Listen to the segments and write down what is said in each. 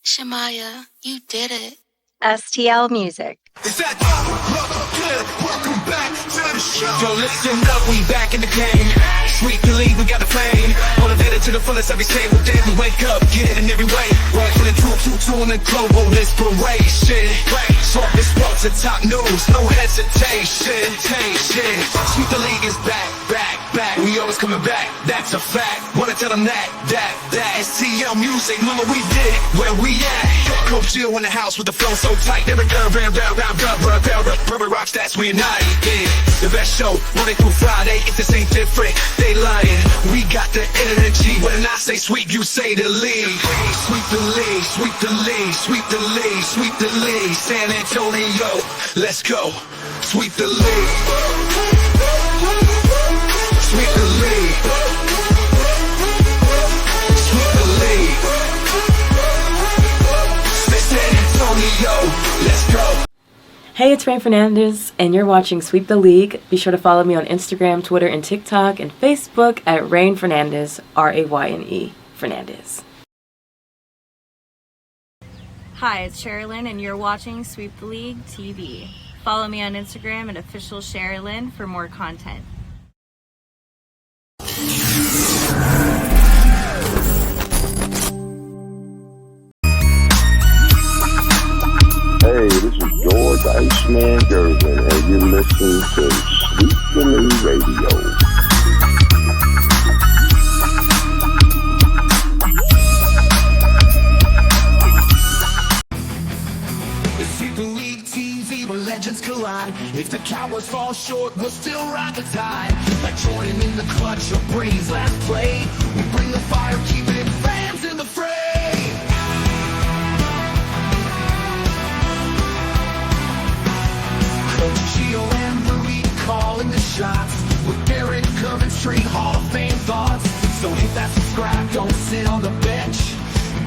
Shamaya, you did it. STL Music. Is that good? Welcome back to the show. Yo, listen up, we back in the game. Sweep the league, we got the flame. Motivated to the fullest every single day. We wake up, get it in every way. Working the true and global inspiration. Talk this sports and top news, no hesitation. Sweep the league is back. We always coming back, that's a fact. Wanna tell them that STL Music, mama, we did it, where we at? Coach Jill in the house with the flow so tight. Every rubber rock stats, we united. The best show, Monday through Friday, if this ain't different, they lying. We got the energy, when I say sweep, you say the league. Sweep the league, sweep the league, sweep the league, sweep the league. San Antonio, let's go. Sweep the league. Sweep the league. Sweep the league. San Antonio, let's go. Hey, it's Rain Fernandez, and you're watching Sweep the League. Be sure to follow me on Instagram, Twitter, and TikTok, and Facebook at Rain Fernandez, Rayne Fernandez. Hi, it's Sherilyn, and you're watching Sweep the League TV. Follow me on Instagram at official Sherilyn for more content. Hey, this is George Iceman Gervin, and you're listening to Sweep the League Radio. Sweep the League TV where legends collide. If the Cowboys fall short, we'll still ride the tide. Like Jordan in the clutch or Brady's last play. We bring the fire, keeping fans in the fray. Coach Gio and Rudy calling the shots. With Derek Coventry, Hall of Fame thoughts. So hit that subscribe, don't sit on the bench.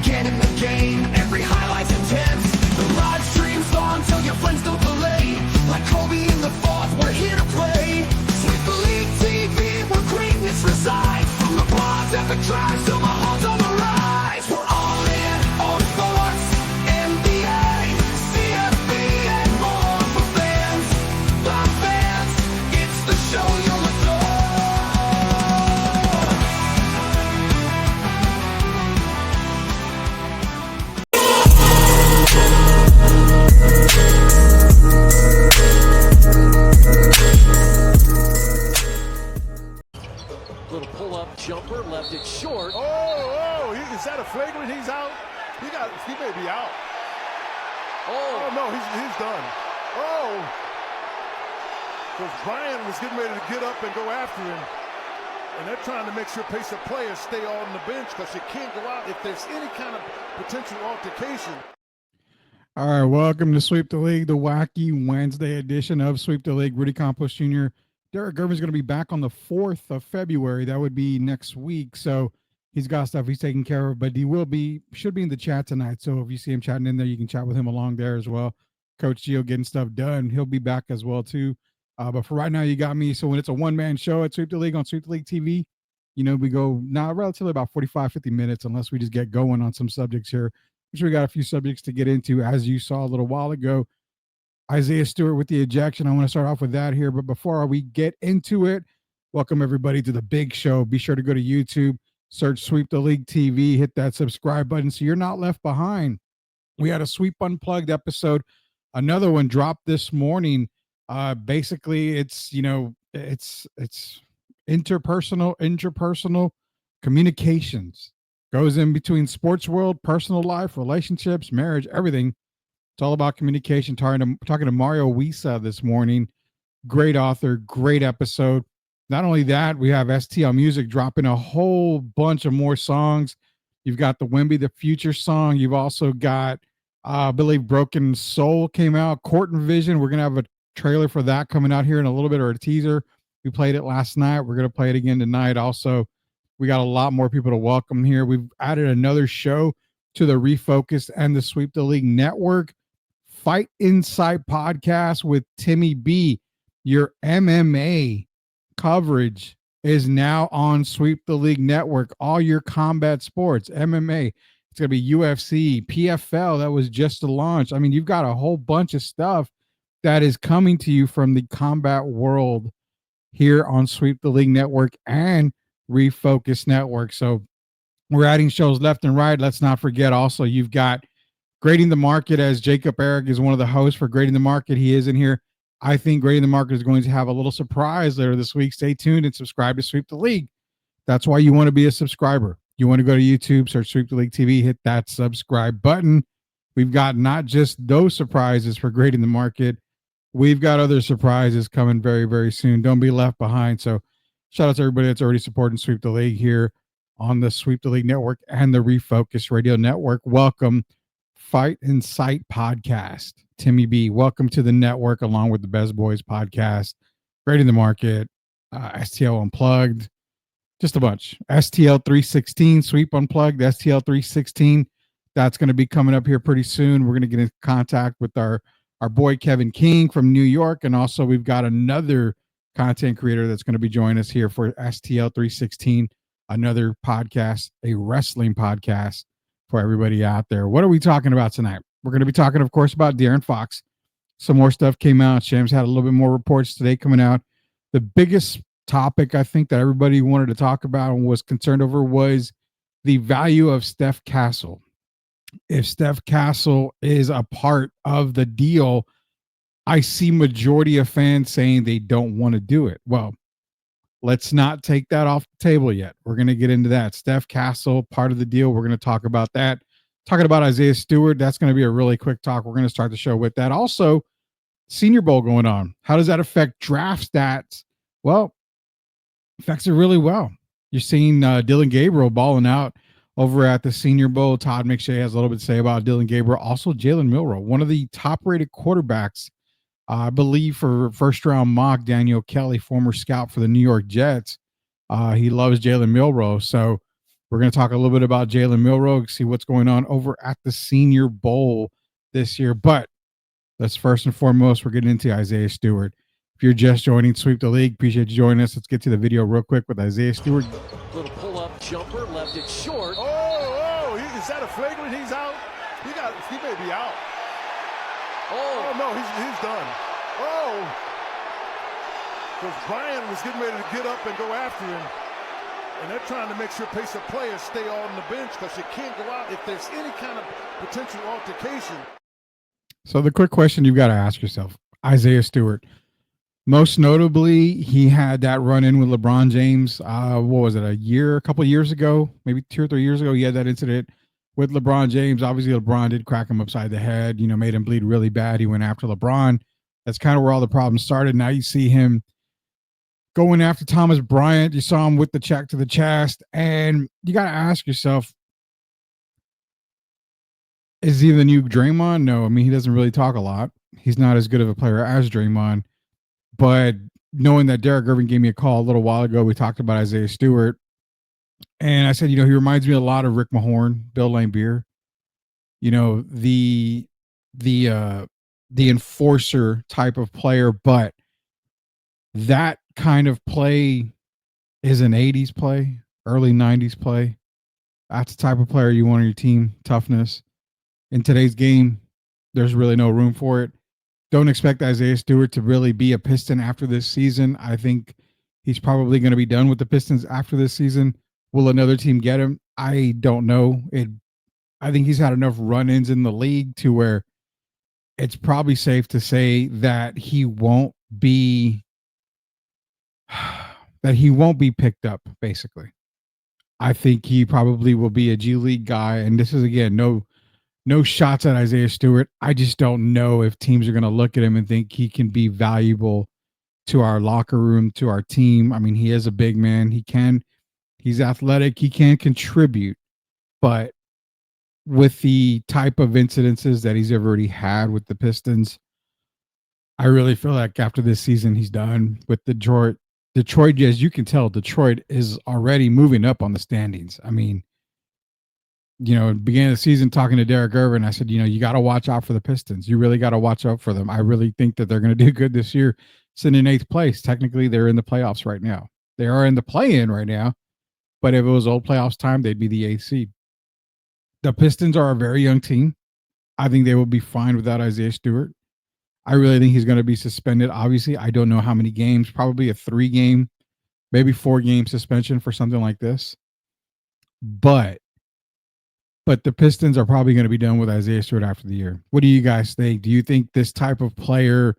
Get in the game, every highlight's intense. The live stream's on till your friends don't delay. Like Kobe in the fourth, we're here to play. Sweep the League TV, where greatness resides. From the blogs at the drives till the horns on the rise. We're all in on sports, NBA, CFB, and more for fans. By fans, it's the show you'll adore. Little pull-up jumper, left it short. Is that a flagrant? He's out. He may be out. Oh no, he's done. Because Brian was getting ready to get up and go after him. And they're trying to make sure pace of players stay on the bench because they can't go out if there's any kind of potential altercation. All right, welcome to Sweep the League, the wacky Wednesday edition of Sweep the League. Rudy Campos Jr. Derek Gervin's going to be back on the 4th of February. That would be next week. So he's got stuff he's taking care of, but he should be in the chat tonight. So if you see him chatting in there, you can chat with him along there as well. Coach Gio getting stuff done. He'll be back as well too. But for right now, you got me. So when it's a one-man show at Sweep the League on Sweep the League TV, we go now relatively about 45, 50 minutes unless we just get going on some subjects here. Which we got a few subjects to get into, as you saw a little while ago. Isaiah Stewart with the ejection. I want to start off with that here. But before we get into it, welcome everybody to the big show. Be sure to go to YouTube, search Sweep the League TV, hit that subscribe button so you're not left behind. We had a Sweep Unplugged episode. Another one dropped this morning. Basically, it's interpersonal communications. Goes in between sports world, personal life, relationships, marriage, everything. It's all about communication. Talking to Mario Wisa this morning. Great author, great episode. Not only that, we have STL Music dropping a whole bunch of more songs. You've got the Wemby the Future song. You've also got, I believe, Broken Soul came out. Court and Vision. We're going to have a trailer for that coming out here in a little bit, or a teaser. We played it last night. We're going to play it again tonight. Also, we got a lot more people to welcome here. We've added another show to the Refocused and the Sweep the League Network. Fight Insight podcast with Timmy B. Your MMA coverage is now on Sweep the League Network. All your combat sports, MMA, It's going to be UFC, PFL that was just launched. I mean, you've got a whole bunch of stuff that is coming to you from the combat world here on Sweep the League Network and Refocus Network. So we're adding shows left and right. Let's not forget also, you've got Grading the Market, as Jacob Eric is one of the hosts for Grading the Market. He is in here. I think Grading the Market is going to have a little surprise later this week. Stay tuned and subscribe to Sweep the League. That's why you want to be a subscriber. You want to go to YouTube, search Sweep the League TV, hit that subscribe button. We've got not just those surprises for Grading the Market. We've got other surprises coming very, very soon. Don't be left behind. So shout out to everybody that's already supporting Sweep the League here on the Sweep the League Network and the Refocus Radio Network. Welcome, Fight and Sight Podcast. Timmy B, welcome to the network along with the Best Boys Podcast, Grading the Market, STL Unplugged, just a bunch. STL 316, Sweep Unplugged, STL 316. That's going to be coming up here pretty soon. We're going to get in contact with our boy Kevin King from New York. And also we've got another content creator that's going to be joining us here for STL 316, another podcast, a wrestling podcast for everybody out there. What are we talking about tonight? We're going to be talking, of course, about De'Aaron Fox. Some more stuff came out. Shams had a little bit more reports today coming out. The biggest topic I think that everybody wanted to talk about and was concerned over was the value of Steph Castle. If Steph Castle is a part of the deal, I see majority of fans saying they don't want to do it. Well, let's not take that off the table yet. We're going to get into that. Steph Castle, part of the deal. We're going to talk about that. Talking about Isaiah Stewart, that's going to be a really quick talk. We're going to start the show with that. Also, Senior Bowl going on. How does that affect draft stats? Well, affects it really well. You're seeing Dylan Gabriel balling out over at the Senior Bowl. Todd McShay has a little bit to say about Dylan Gabriel. Also, Jalen Milroe, one of the top-rated quarterbacks, I believe, for first-round mock, Daniel Kelly, former scout for the New York Jets. He loves Jalen Milroe. So we're going to talk a little bit about Jalen Milroe, see what's going on over at the Senior Bowl this year. But let's first and foremost, we're getting into Isaiah Stewart. If you're just joining Sweep the League, appreciate you joining us. Let's get to the video real quick with Isaiah Stewart. Little pull-up jumper, left it short. Is that a flagrant? He's out. He may be out. Oh no, he's done. Oh, because Brian was getting ready to get up and go after him, and they're trying to make sure pace of players stay on the bench because you can't go out if there's any kind of potential altercation. So the quick question you've got to ask yourself, Isaiah Stewart. Most notably, he had that run-in with LeBron James. What was it, a couple of years ago, maybe 2 or 3 years ago? He had that incident with LeBron James. Obviously, LeBron did crack him upside the head, made him bleed really bad. He went after LeBron. That's kind of where all the problems started. Now you see him going after Thomas Bryant. You saw him with the check to the chest. And you got to ask yourself, is he the new Draymond? No, I mean, he doesn't really talk a lot. He's not as good of a player as Draymond. But knowing that Derek Irvin gave me a call a little while ago, we talked about Isaiah Stewart. And I said, he reminds me a lot of Rick Mahorn, Bill Laimbeer. The enforcer type of player, but that kind of play is an 80s play, early 90s play. That's the type of player you want on your team. Toughness. In today's game, there's really no room for it. Don't expect Isaiah Stewart to really be a Piston after this season. I think he's probably going to be done with the Pistons after this season. Will another team get him? I don't know. I think he's had enough run-ins in the league to where it's probably safe to say that he won't be picked up, basically. I think he probably will be a G League guy. And this is, again, no shots at Isaiah Stewart. I just don't know if teams are going to look at him and think he can be valuable to our locker room, to our team. I mean, he is a big man. He's athletic. He can contribute. But with the type of incidences that he's already had with the Pistons, I really feel like after this season, he's done with Detroit. Detroit, as you can tell, Detroit is already moving up on the standings. I mean, beginning of the season, talking to Derek Irvin, I said, you got to watch out for the Pistons. You really got to watch out for them. I really think that they're going to do good this year. Sitting in 8th place. Technically, they're in the playoffs right now. They are in the play-in right now. But if it was old playoffs time, they'd be the 8th seed. The Pistons are a very young team. I think they will be fine without Isaiah Stewart. I really think he's going to be suspended. Obviously, I don't know how many games, probably a 3-game, maybe 4-game suspension for something like this. But the Pistons are probably going to be done with Isaiah Stewart after the year. What do you guys think? Do you think this type of player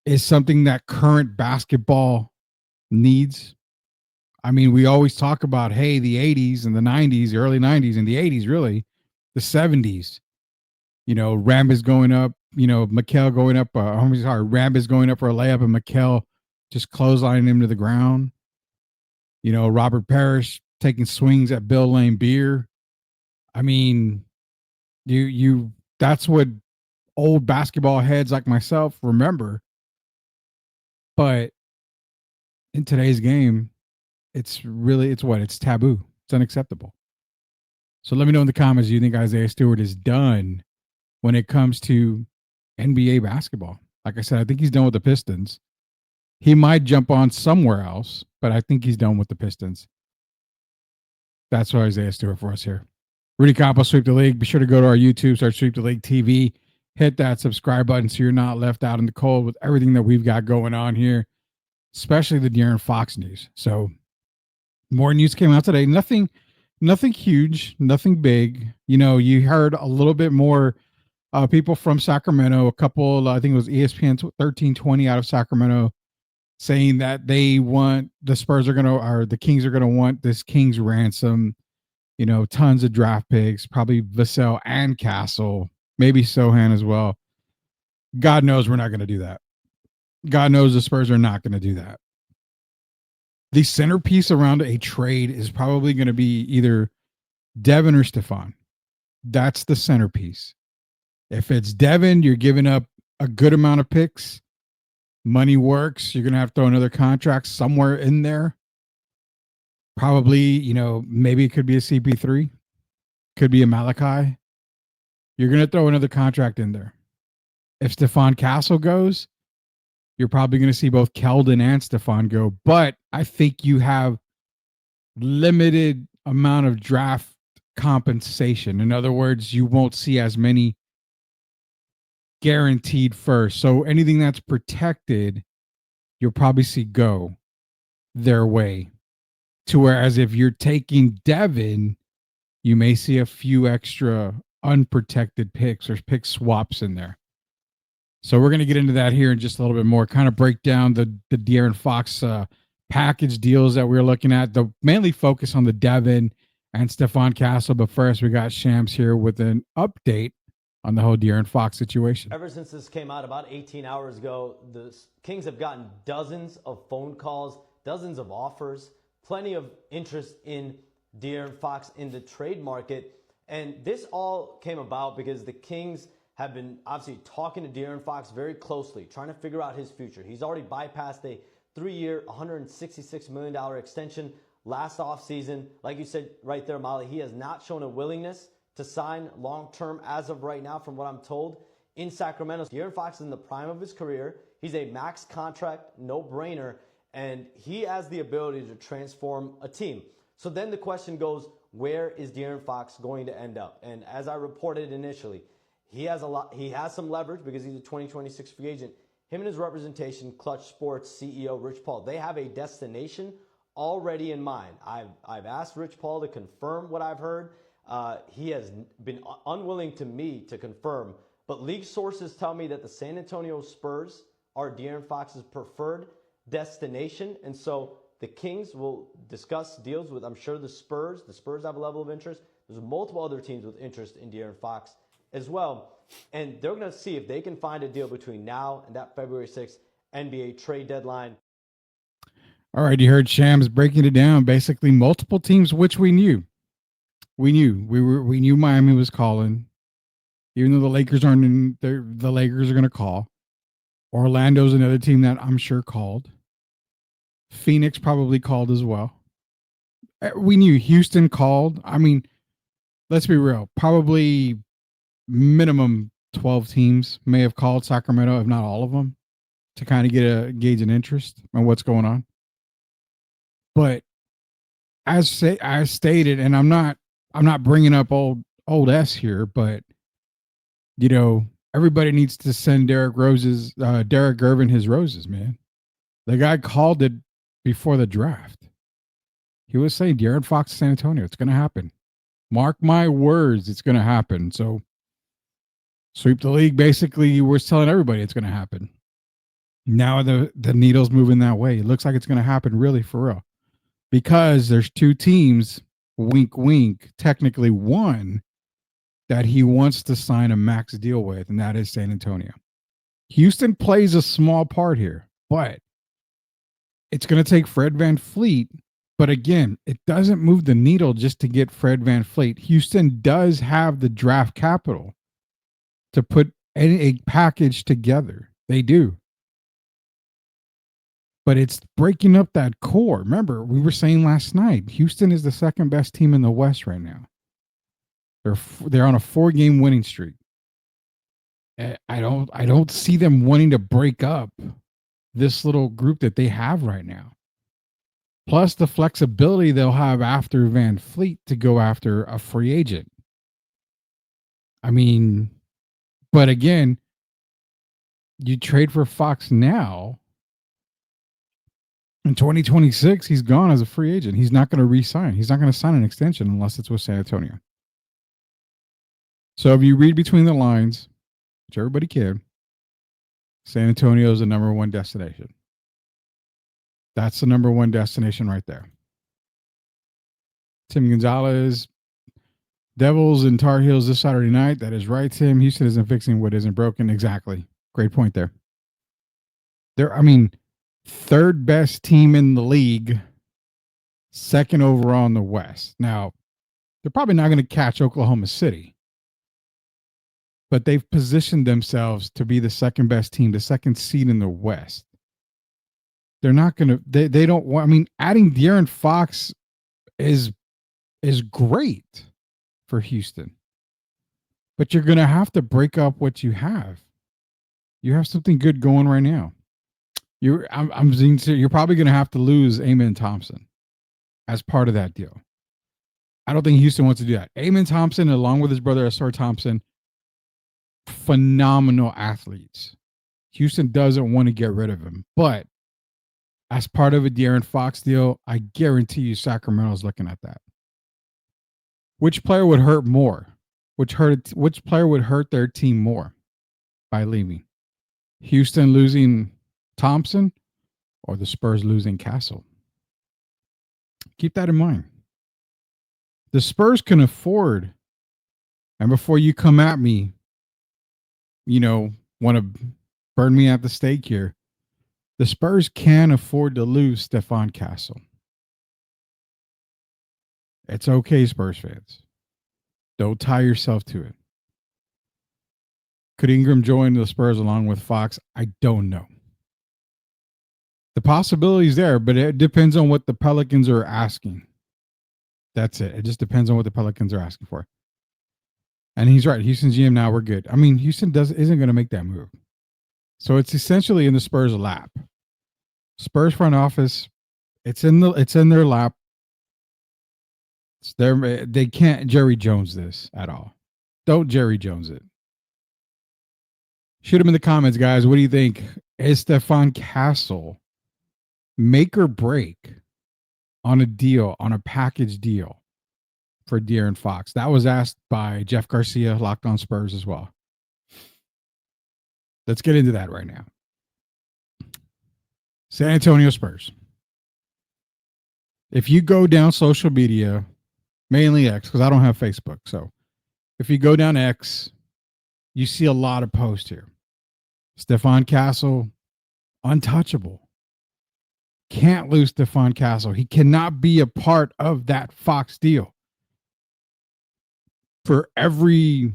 is something that current basketball needs? I mean, we always talk about, hey, the 80s and the 90s, the early 90s and the 80s, really, the 70s. Rambis going up, Mikal going up. Rambis going up for a layup and Mikal just clotheslining him to the ground. Robert Parrish taking swings at Bill Laimbeer. I mean, that's what old basketball heads like myself remember. But in today's game, it's taboo. It's unacceptable. So let me know in the comments, do you think Isaiah Stewart is done when it comes to NBA basketball? Like I said, I think he's done with the Pistons. He might jump on somewhere else, but I think he's done with the Pistons. That's why Isaiah Stewart for us here. Rudy Campos, Sweep the League. Be sure to go to our YouTube, search Sweep the League TV. Hit that subscribe button so you're not left out in the cold with everything that we've got going on here, especially the De'Aaron Fox news. So more news came out today. Nothing huge, nothing big. You heard a little bit more people from Sacramento, a couple, I think it was ESPN 1320 out of Sacramento, saying that they want the Kings are going to want this Kings ransom, tons of draft picks, probably Vassell and Castle, maybe Sohan as well. God knows we're not going to do that. God knows the Spurs are not going to do that. The centerpiece around a trade is probably going to be either Devin or Stephon. That's the centerpiece. If it's Devin, you're giving up a good amount of picks. Money works. You're going to have to throw another contract somewhere in there. Probably, maybe it could be a CP3. Could be a Malachi. You're going to throw another contract in there. If Stephon Castle goes, you're probably going to see both Keldon and Stephon go. But I think you have limited amount of draft compensation. In other words, you won't see as many guaranteed first. So anything that's protected, you'll probably see go their way. To whereas if you're taking Devin, you may see a few extra unprotected picks or pick swaps in there. So we're going to get into that here in just a little bit more, kind of break down the De'Aaron Fox package deals that we're looking at. The mainly focus on the Devin and Stephon Castle. But first, we got Shams here with an update on the whole De'Aaron Fox situation. Ever since this came out about 18 hours ago, the Kings have gotten dozens of phone calls, dozens of offers, plenty of interest in De'Aaron Fox in the trade market. And this all came about because the Kings have been obviously talking to De'Aaron Fox very closely, trying to figure out his future. He's already bypassed a 3-year, $166 million extension last offseason. Like you said right there, Molly, he has not shown a willingness to sign long-term as of right now, from what I'm told, in Sacramento. De'Aaron Fox is in the prime of his career. He's a max contract, no-brainer, and he has the ability to transform a team. So then the question goes, where is De'Aaron Fox going to end up? And as I reported initially, he has some leverage because he's a 2026 free agent. Him and his representation, Clutch Sports CEO Rich Paul, they have a destination already in mind. I've asked Rich Paul to confirm what I've heard. He has been unwilling to me to confirm, but league sources tell me that the San Antonio Spurs are De'Aaron Fox's preferred destination. And so the Kings will discuss deals with, I'm sure, the Spurs. The Spurs have a level of interest. There's multiple other teams with interest in De'Aaron Fox as well. And they're going to see if they can find a deal between now and that February 6th NBA trade deadline. All right, you heard Shams breaking it down. Basically, multiple teams, which we knew. We knew Miami was calling, even though the Lakers aren't in there. The Lakers are going to call. Orlando's another team that I'm sure called. Phoenix probably called as well. We knew Houston called. I mean, let's be real. Probably minimum 12 teams may have called Sacramento, if not all of them, to kind of gauge an interest on what's going on. But as stated, and I'm not bringing up old old S here, but you know, everybody needs to send Derek Irvin his roses, man. The guy called it before the draft. He was saying De'Aaron Fox to San Antonio. It's going to happen. Mark my words, it's going to happen. So sweep the league. Basically, we're telling everybody it's going to happen. Now the needle's moving that way. It looks like it's going to happen really for real. Because there's two teams, wink, wink, technically one that he wants to sign a max deal with, and that is San Antonio. Houston plays a small part here, but it's going to take Fred VanVleet. But again, it doesn't move the needle just to get Fred VanVleet. Houston does have the draft capital to put a package together. They do. But it's breaking up that core. Remember, we were saying last night, Houston is the second best team in the West right now. They're on a 4-game winning streak. I don't see them wanting to break up this little group that they have right now. Plus the flexibility they'll have after VanVleet to go after a free agent. I mean, but again, you trade for Fox now. In 2026, he's gone as a free agent. He's not going to re-sign. He's not going to sign an extension unless it's with San Antonio. So if you read between the lines, which everybody can, San Antonio is the number one destination. That's the number one destination right there. Tim Gonzalez, Devils and Tar Heels this Saturday night. That is right, Tim. Houston isn't fixing what isn't broken. Exactly. Great point there. Third best team in the league, second overall in the West. Now, they're probably not going to catch Oklahoma City, but they've positioned themselves to be the second best team, the second seed in the West. They're not going to, they don't want, adding De'Aaron Fox is great for Houston, but you're going to have to break up what you have. You have something good going right now. You're probably going to have to lose Amen Thompson as part of that deal. I don't think Houston wants to do that. Amen Thompson, along with his brother Asar Thompson, phenomenal athletes. Houston doesn't want to get rid of him, but as part of a De'Aaron Fox deal, I guarantee you Sacramento's looking at that. Which player would hurt more? Which player would hurt their team more by leaving? Houston losing Thompson or the Spurs losing Castle? Keep that in mind. The Spurs can afford, and before you come at me, want to burn me at the stake here, the Spurs can afford to lose Stephon Castle. It's okay, Spurs fans. Don't tie yourself to it. Could Ingram join the Spurs along with Fox? I don't know. The possibility is there, but it depends on what the Pelicans are asking. That's it. It just depends on what the Pelicans are asking for. And he's right. Houston's GM now, we're good. Houston isn't going to make that move. So it's essentially in the Spurs' lap. Spurs front office, it's in their lap. They can't Jerry Jones this at all. Don't Jerry Jones it. Shoot them in the comments, guys. What do you think? Is Stephon Castle make or break on a deal, on a package deal for De'Aaron Fox? That was asked by Jeff Garcia, Locked On Spurs as well. Let's get into that right now. San Antonio Spurs. If you go down social media, mainly X, because I don't have Facebook. So if you go down X, you see a lot of posts here. Stephon Castle, untouchable. Can't lose Stephon Castle. He cannot be a part of that Fox deal. For every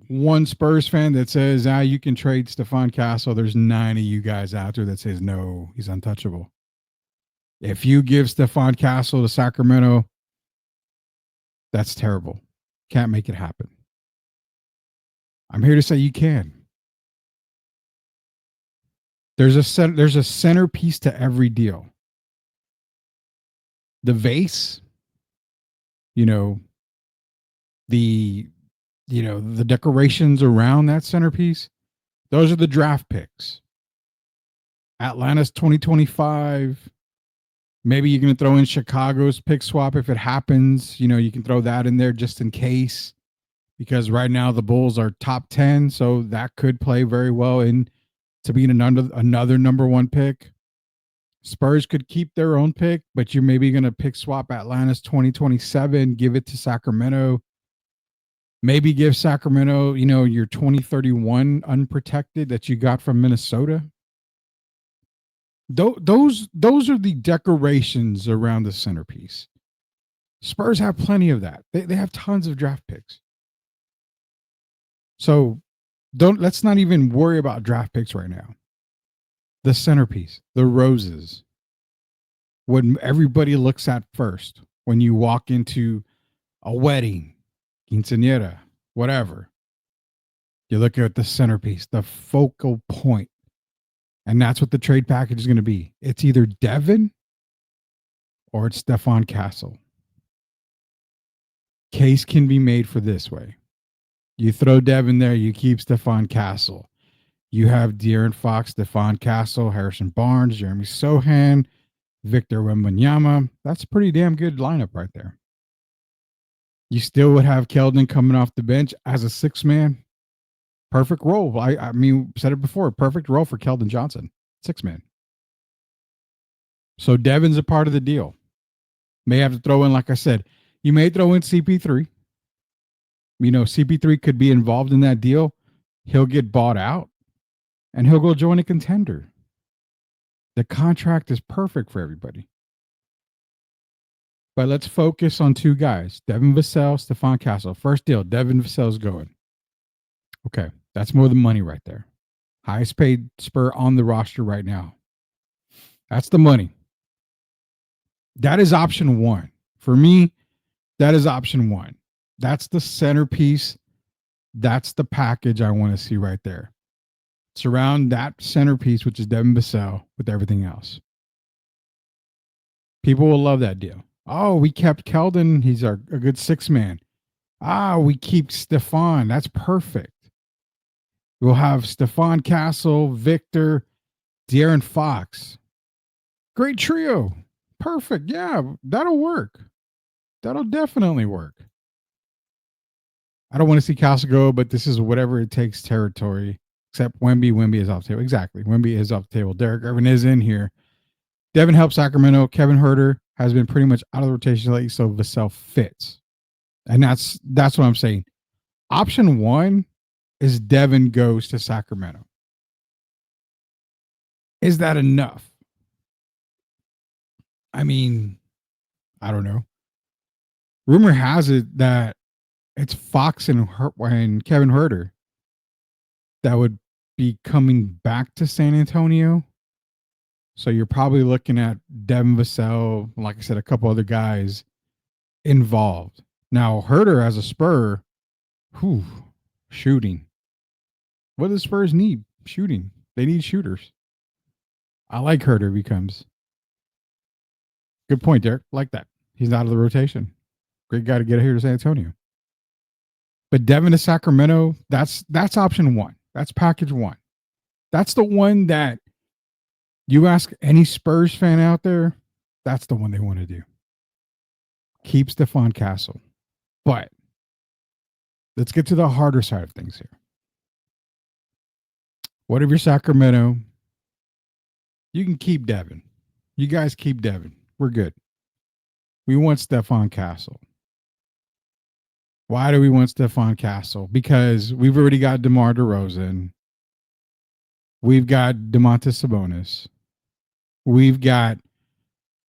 one Spurs fan that says, you can trade Stephon Castle, there's 9 of you guys out there that says, no, he's untouchable. If you give Stephon Castle to Sacramento, that's terrible. Can't make it happen. I'm here to say you can. There's a centerpiece to every deal. The vase, the the decorations around that centerpiece, those are the draft picks. Atlanta's 2025. Maybe you're going to throw in Chicago's pick swap if it happens. You can throw that in there just in case, because right now the Bulls are top 10, so that could play very well in to being another number one pick. Spurs could keep their own pick, but you're maybe going to pick swap Atlanta's 2027, give it to Sacramento. Maybe give Sacramento, your 2031 unprotected that you got from Minnesota. Those are the decorations around the centerpiece. Spurs have plenty of that. They have tons of draft picks. So let's not even worry about draft picks right now. The centerpiece, the roses, what everybody looks at first when you walk into a wedding, quinceañera, whatever. You look at the centerpiece, the focal point. And that's what the trade package is going to be. It's either Devin or it's Stephon Castle. Case can be made for this way. You throw Devin there, you keep Stephon Castle. You have De'Aaron Fox, Stephon Castle, Harrison Barnes, Jeremy Sohan, Victor Wembanyama. That's a pretty damn good lineup right there. You still would have Keldon coming off the bench as a six-man. Perfect role. I mean, said it before. Perfect role for Keldon Johnson. Six-man. So Devin's a part of the deal. May have to throw in, like I said, you may throw in CP3. CP3 could be involved in that deal. He'll get bought out and he'll go join a contender. The contract is perfect for everybody. But let's focus on two guys, Devin Vassell, Stephon Castle. First deal, Devin Vassell's going. Okay, that's more than money right there. Highest paid Spur on the roster right now. That's the money. That is option one. For me, that is option one. That's the centerpiece. That's the package I want to see right there. Surround that centerpiece, which is Devin Vassell, with everything else. People will love that deal. Oh, we kept Keldon. He's a good six-man. We keep Stephon. That's perfect. We'll have Stephon Castle, Victor, De'Aaron Fox. Great trio. Perfect. Yeah, that'll work. That'll definitely work. I don't want to see Castle go, but this is whatever it takes territory. Except Wemby. Wemby is off the table. Exactly. Wemby is off the table. Derek Irvin is in here. Devin helps Sacramento. Kevin Huerter has been pretty much out of the rotation lately, so Vassell fits. And that's what I'm saying. Option one is Devin goes to Sacramento. Is that enough? I mean, I don't know. Rumor has it that it's Fox and Kevin Huerter that would be coming back to San Antonio. So you're probably looking at Devin Vassell, like I said, a couple other guys involved. Now, Huerter as a Spur, shooting. What do the Spurs need? Shooting. They need shooters. I like Huerter becomes. Good point, Derek. Like that. He's out of the rotation. Great guy to get here to San Antonio. But Devin to Sacramento, that's option one. That's package one. That's the one that you ask any Spurs fan out there, that's the one they want to do. Keep Stephon Castle. But let's get to the harder side of things here. What if you're Sacramento? You can keep Devin. You guys keep Devin. We're good. We want Stephon Castle. Why do we want Stephon Castle? Because we've already got DeMar DeRozan. We've got Domantas Sabonis. We've got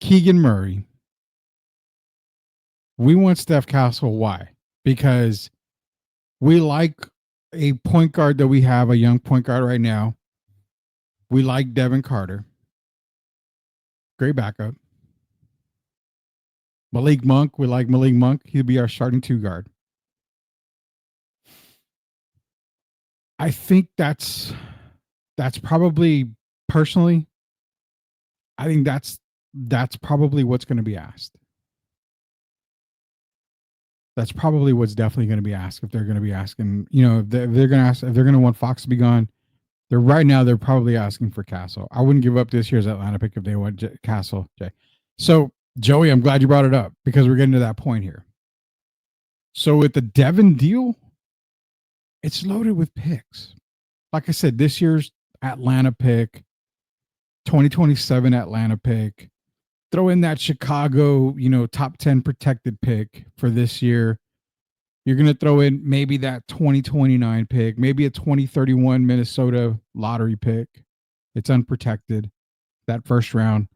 Keegan Murray. We want Steph Castle. Why? Because we like a point guard that we have, a young point guard right now. We like Devin Carter. Great backup. Malik Monk. We like Malik Monk. He'll be our starting two guard. I think that's probably, personally, I think that's probably what's going to be asked. That's probably what's definitely going to be asked if they're going to be asking. If they're going to ask if they're going to want Fox to be gone. They're probably asking for Castle. I wouldn't give up this year's Atlanta pick if they want Castle. Jay. So Joey, I'm glad you brought it up because we're getting to that point here. So with the Devin deal, it's loaded with picks. Like I said, this year's Atlanta pick, 2027 Atlanta pick. Throw in that Chicago, top 10 protected pick for this year. You're going to throw in maybe that 2029 pick, maybe a 2031 Minnesota lottery pick. It's unprotected, that first round.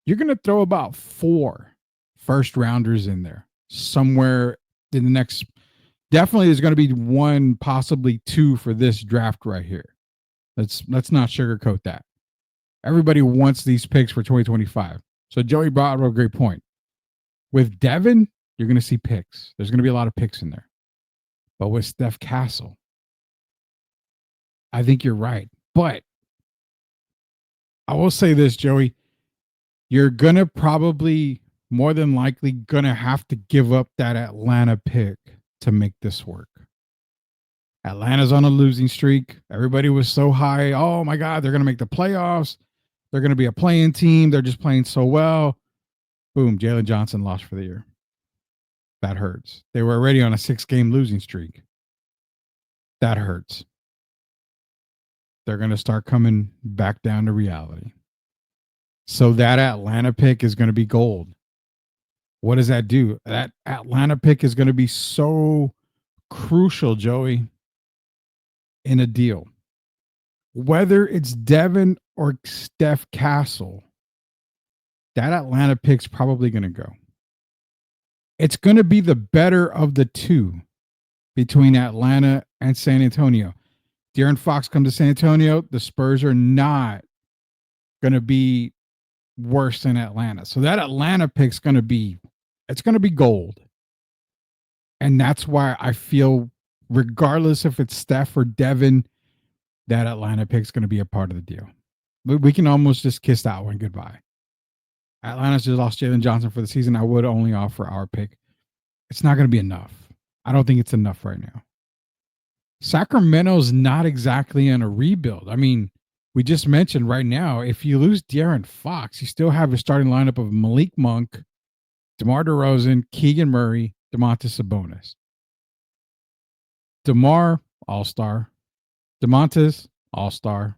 You're going to throw about 4 first rounders in there somewhere in the next. Definitely there's going to be 1, possibly 2 for this draft right here. Let's not sugarcoat that. Everybody wants these picks for 2025. So Joey brought up a great point. With Devin, you're going to see picks. There's going to be a lot of picks in there. But with Steph Castle, I think you're right. But I will say this, Joey. You're going to probably, more than likely, going to have to give up that Atlanta pick to make this work. Atlanta's on a losing streak. Everybody was so high. Oh, my God, they're going to make the playoffs. They're going to be a playing team. They're just playing so well. Boom, Jalen Johnson lost for the year. That hurts. They were already on a 6-game losing streak. That hurts. They're going to start coming back down to reality. So that Atlanta pick is going to be gold. What does that do? That Atlanta pick is going to be so crucial, Joey, in a deal. Whether it's Devin or Steph Castle, that Atlanta pick's probably going to go. It's going to be the better of the two between Atlanta and San Antonio. De'Aaron Fox comes to San Antonio. The Spurs are not going to be worse than Atlanta. So that Atlanta pick's going to be, it's going to be gold. And that's why I feel, regardless if it's Steph or Devin, that Atlanta pick's going to be a part of the deal. We can almost just kiss that one goodbye. Atlanta's just lost Jalen Johnson for the season. I would only offer our pick. It's not going to be enough. I don't think it's enough right now. Sacramento's not exactly in a rebuild. I mean, we just mentioned right now, if you lose De'Aaron Fox, you still have a starting lineup of Malik Monk, DeMar DeRozan, Keegan Murray, Domantas Sabonis. DeMar, all-star. Domantas, all-star.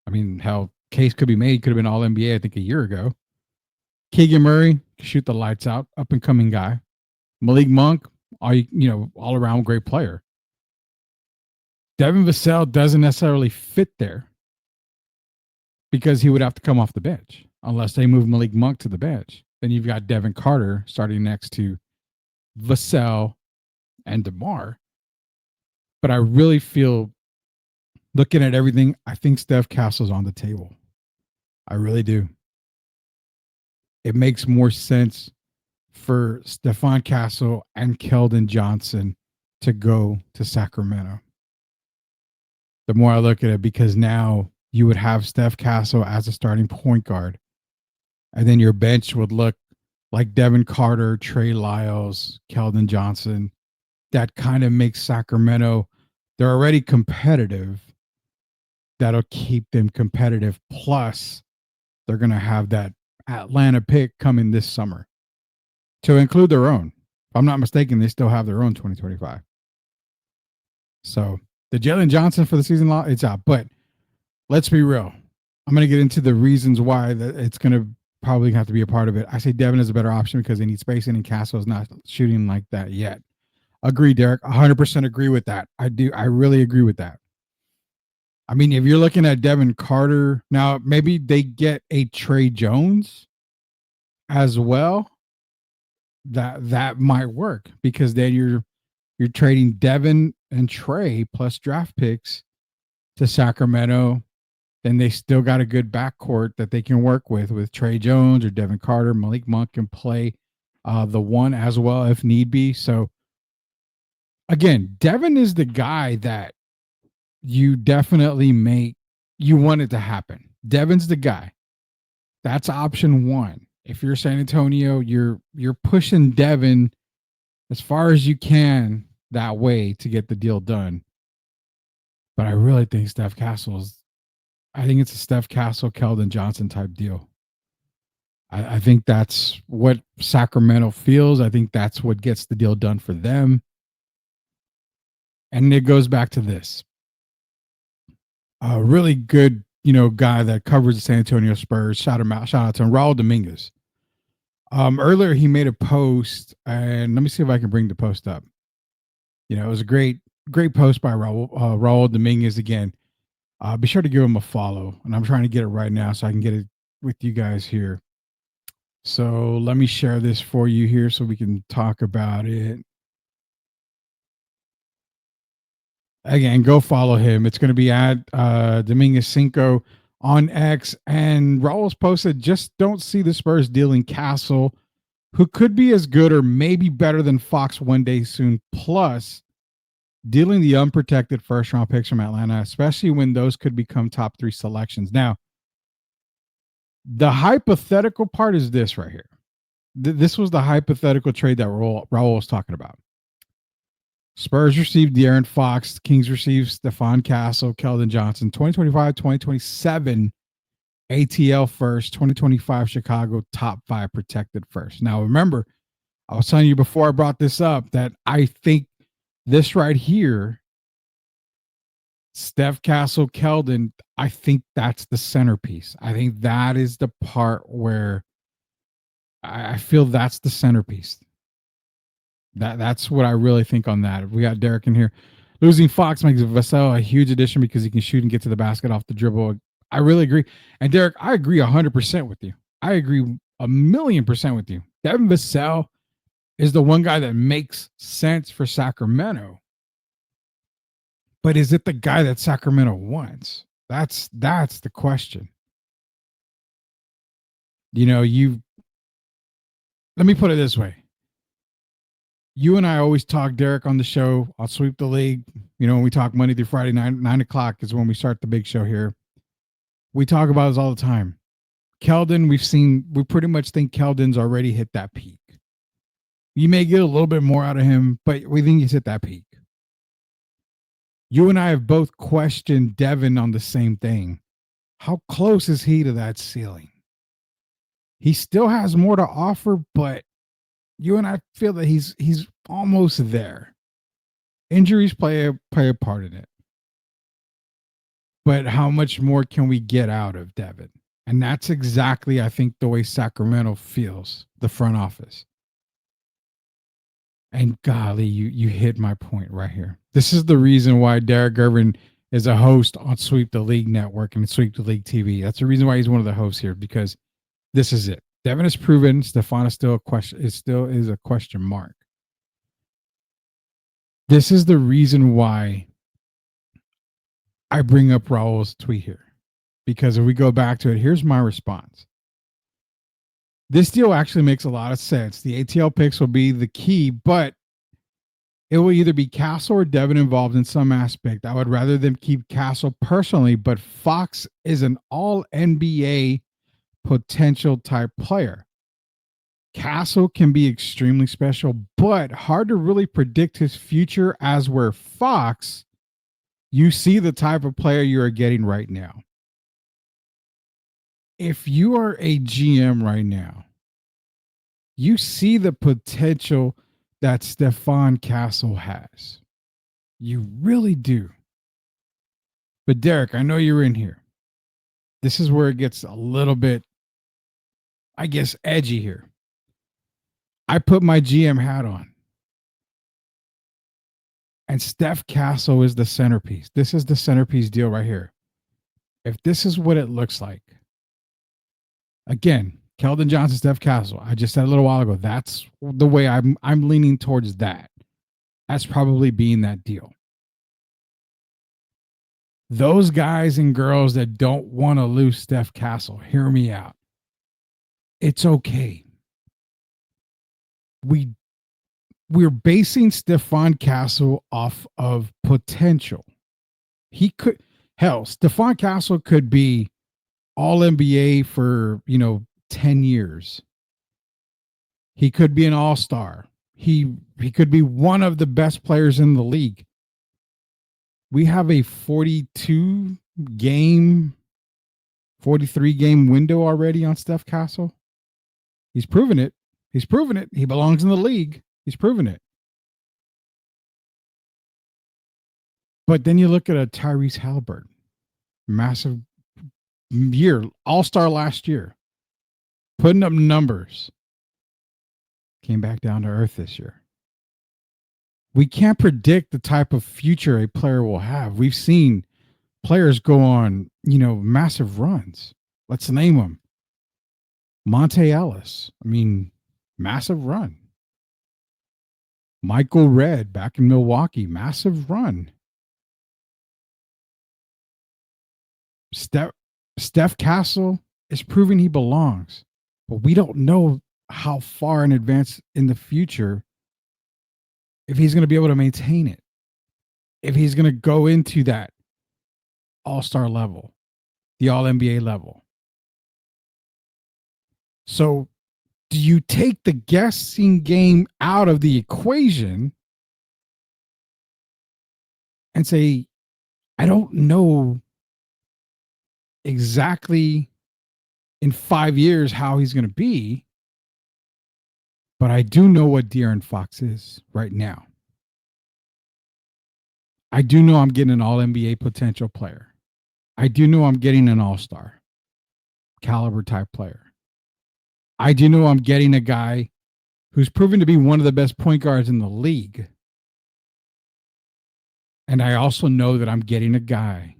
I mean, hell, case could be made. Could have been all-NBA, I think, a year ago. Keegan Murray, shoot the lights out, up-and-coming guy. Malik Monk, all-around great player. Devin Vassell doesn't necessarily fit there because he would have to come off the bench unless they move Malik Monk to the bench. Then you've got Devin Carter starting next to Vassell and DeMar. But I really feel, looking at everything, I think Steph Castle's on the table. I really do. It makes more sense for Stephon Castle and Keldon Johnson to go to Sacramento. The more I look at it, because now you would have Steph Castle as a starting point guard. And then your bench would look like Devin Carter, Trey Lyles, Keldon Johnson. That kind of makes Sacramento, they're already competitive. That'll keep them competitive. Plus, they're going to have that Atlanta pick coming this summer to include their own. If I'm not mistaken, they still have their own 2025. So the Jalen Johnson for the season law, it's out. But let's be real. I'm going to get into the reasons why that it's going to probably have to be a part of it. I say Devin is a better option because they need spacing and Castle is not shooting like that yet. Agree, Derek. 100% agree with that. I do. I really agree with that. I mean, if you're looking at Devin Carter, now maybe they get a Trey Jones as well. That might work because then you're trading Devin and Trey plus draft picks to Sacramento. Then they still got a good backcourt that they can work with Trey Jones or Devin Carter. Malik Monk can play the one as well if need be. So again, Devin is the guy that you definitely you want it to happen. Devin's the guy. That's option one. If you're San Antonio, you're pushing Devin as far as you can that way to get the deal done. But I really think I think it's a Steph Castle, Keldon Johnson type deal. I think that's what Sacramento feels. I think that's what gets the deal done for them. And it goes back to this. A really good, guy that covers the San Antonio Spurs. Shout out to him, Raul Dominguez. Earlier he made a post, and let me see if I can bring the post up. It was a great post by Raul Dominguez again. Be sure to give him a follow, and I'm trying to get it right now so I can get it with you guys here. So let me share this for you here so we can talk about it. Again, go follow him. It's going to be at Dominguez Cinco on X. And Raul's posted, just don't see the Spurs dealing Castle, who could be as good or maybe better than Fox one day soon. Plus, dealing the unprotected first-round picks from Atlanta, especially when those could become top 3 selections. Now, the hypothetical part is this right here. This was the hypothetical trade that Raul was talking about. Spurs received De'Aaron Fox. Kings received Stephon Castle, Keldon Johnson. 2025, 2027 ATL first. 2025 Chicago top 5 protected first. Now, remember, I was telling you before I brought this up that I think this right here, Steph Castle, Keldon, I think that's the centerpiece. I think that is the part where I feel that's the centerpiece. That's what I really think on that. We got Derek in here. Losing Fox makes Vassell a huge addition because he can shoot and get to the basket off the dribble. I really agree. And Derek, I agree 100% with you. I agree 1,000,000% with you. Devin Vassell is the one guy that makes sense for Sacramento. But is it the guy that Sacramento wants? That's the question. Let me put it this way. You and I always talk, Derek, on the show. I'll sweep the league. When we talk Monday through Friday, 9 o'clock is when we start the big show here. We talk about this all the time. Keldon, we pretty much think Keldon's already hit that peak. You may get a little bit more out of him, but we think he's hit that peak. You and I have both questioned Devin on the same thing. How close is he to that ceiling? He still has more to offer, but you and I feel that he's almost there. Injuries play a part in it. But how much more can we get out of Devin? And that's exactly, I think, the way Sacramento feels, the front office. And golly, you hit my point right here. This is the reason why Derek Gervin is a host on Sweep the League Network and Sweep the League TV. That's the reason why he's one of the hosts here, because this is it. Devin has proven. Stephon is still a question. It still is a question mark. This is the reason why I bring up Raul's tweet here, because if we go back to it, here's my response. This deal actually makes a lot of sense. The ATL picks will be the key, but it will either be Castle or Devin involved in some aspect. I would rather them keep Castle personally, but Fox is an all-NBA potential type player. Castle can be extremely special, but hard to really predict his future, as where Fox, you see the type of player you are getting right now. If you are a GM right now, you see the potential that Stephon Castle has. You really do. But Derek, I know you're in here. This is where it gets a little bit, I guess, edgy here. I put my GM hat on. And Steph Castle is the centerpiece. This is the centerpiece deal right here. If this is what it looks like, again, Keldon Johnson, Steph Castle, I just said a little while ago, that's the way I'm leaning towards that. That's probably being that deal. Those guys and girls that don't want to lose Steph Castle, hear me out. It's okay. We're basing Stephon Castle off of potential. Stephon Castle could be all NBA for, 10 years. He could be an all-star. He He could be one of the best players in the league. We have a 42 game, 43 game window already on Steph Castle. He's proven it. He's proven it. He belongs in the league. He's proven it. But then you look at a Tyrese Halliburton, massive year, all-star last year, putting up numbers. Came back down to earth this year. We can't predict the type of future a player will have. We've seen players go on, massive runs. Let's name them. Monte Ellis. I mean, massive run. Michael Redd back in Milwaukee, massive run. Steph Castle is proving he belongs, but we don't know how far in advance in the future if he's going to be able to maintain it, if he's going to go into that all-star level, the all-NBA level. So do you take the guessing game out of the equation and say, I don't know exactly in 5 years how he's going to be, but I do know what De'Aaron Fox is right now. I do know I'm getting an all-NBA potential player. I do know I'm getting an all-star caliber type player. I do know I'm getting a guy who's proven to be one of the best point guards in the league. And I also know that I'm getting a guy